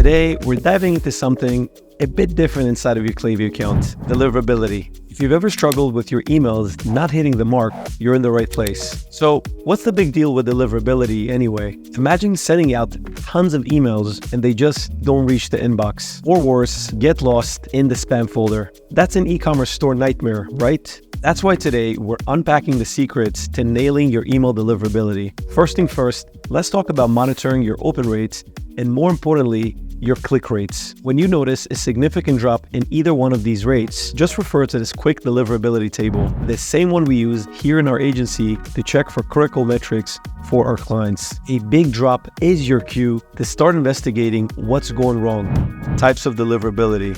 Today, we're diving into something a bit different inside of your Klaviyo account, deliverability. If you've ever struggled with your emails not hitting the mark, you're in the right place. So, what's the big deal with deliverability anyway? Imagine sending out tons of emails and they just don't reach the inbox. Or worse, get lost in the spam folder. That's an e-commerce store nightmare, right? That's why today we're unpacking the secrets to nailing your email deliverability. First thing first, let's talk about monitoring your open rates and, more importantly, your click rates. When you notice a significant drop in either one of these rates, just refer to this quick deliverability table, the same one we use here in our agency to check for critical metrics for our clients. A big drop is your cue to start investigating what's going wrong. Types of deliverability.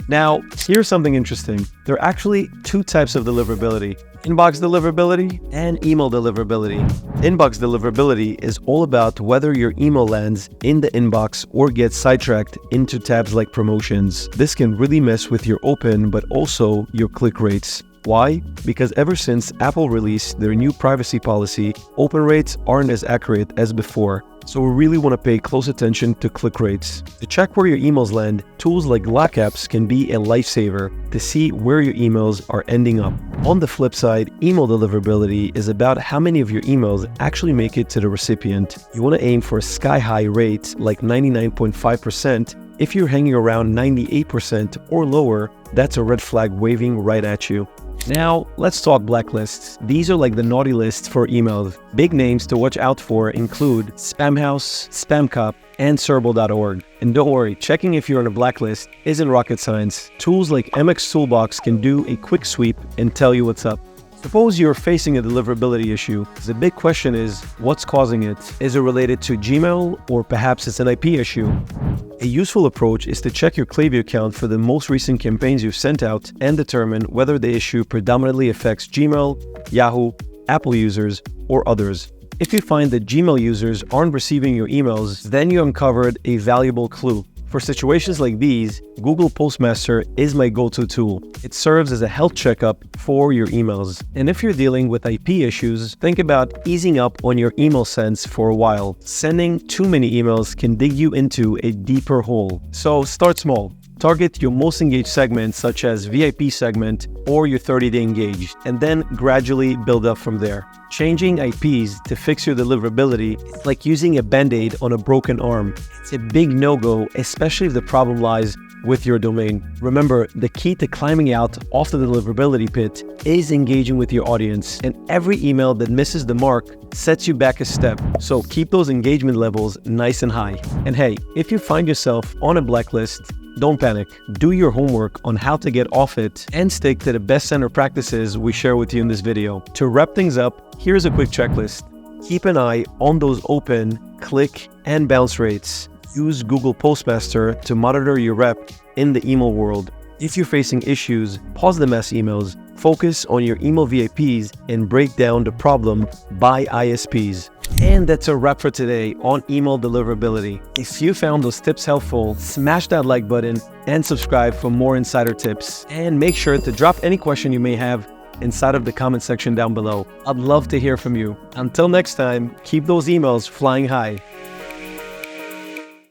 Now, here's something interesting. There are actually two types of deliverability: inbox deliverability and email deliverability. Inbox deliverability is all about whether your email lands in the inbox or gets sidetracked into tabs like promotions. This can really mess with your open, but also your click rates. Why? Because ever since Apple released their new privacy policy, open rates aren't as accurate as before. So we really want to pay close attention to click rates. To check where your emails land, tools like Blacklists can be a lifesaver to see where your emails are ending up. On the flip side, email deliverability is about how many of your emails actually make it to the recipient. You want to aim for a sky-high rate like 99.5%. If you're hanging around 98% or lower, that's a red flag waving right at you. Now, let's talk blacklists. These are like the naughty lists for emails. Big names to watch out for include Spamhaus, Spamcop, and Serbo.org. And don't worry, checking if you're on a blacklist isn't rocket science. Tools like MX Toolbox can do a quick sweep and tell you what's up. Suppose you're facing a deliverability issue. The big question is, what's causing it? Is it related to Gmail, or perhaps it's an IP issue? A useful approach is to check your Klaviyo account for the most recent campaigns you've sent out and determine whether the issue predominantly affects Gmail, Yahoo, Apple users, or others. If you find that Gmail users aren't receiving your emails, then you uncovered a valuable clue. For situations like these, Google Postmaster is my go-to tool. It serves as a health checkup for your emails. And if you're dealing with IP issues, think about easing up on your email sends for a while. Sending too many emails can dig you into a deeper hole. So start small. Target your most engaged segments, such as VIP segment or your 30-day engaged, and then gradually build up from there. Changing IPs to fix your deliverability is like using a band-aid on a broken arm. It's a big no-go, especially if the problem lies with your domain. Remember, the key to climbing out of the deliverability pit is engaging with your audience, and every email that misses the mark sets you back a step. So keep those engagement levels nice and high. And hey, if you find yourself on a blacklist, don't panic. Do your homework on how to get off it and stick to the best center practices we share with you in this video. To wrap things up, here's a quick checklist. Keep an eye on those open, click, and bounce rates. Use Google Postmaster to monitor your rep in the email world. If you're facing issues, pause the mass emails, focus on your email VIPs, and break down the problem by ISPs. And that's a wrap for today on email deliverability. If you found those tips helpful, smash that like button and subscribe for more insider tips. And make sure to drop any question you may have inside of the comment section down below. I'd love to hear from you. Until next time, keep those emails flying high.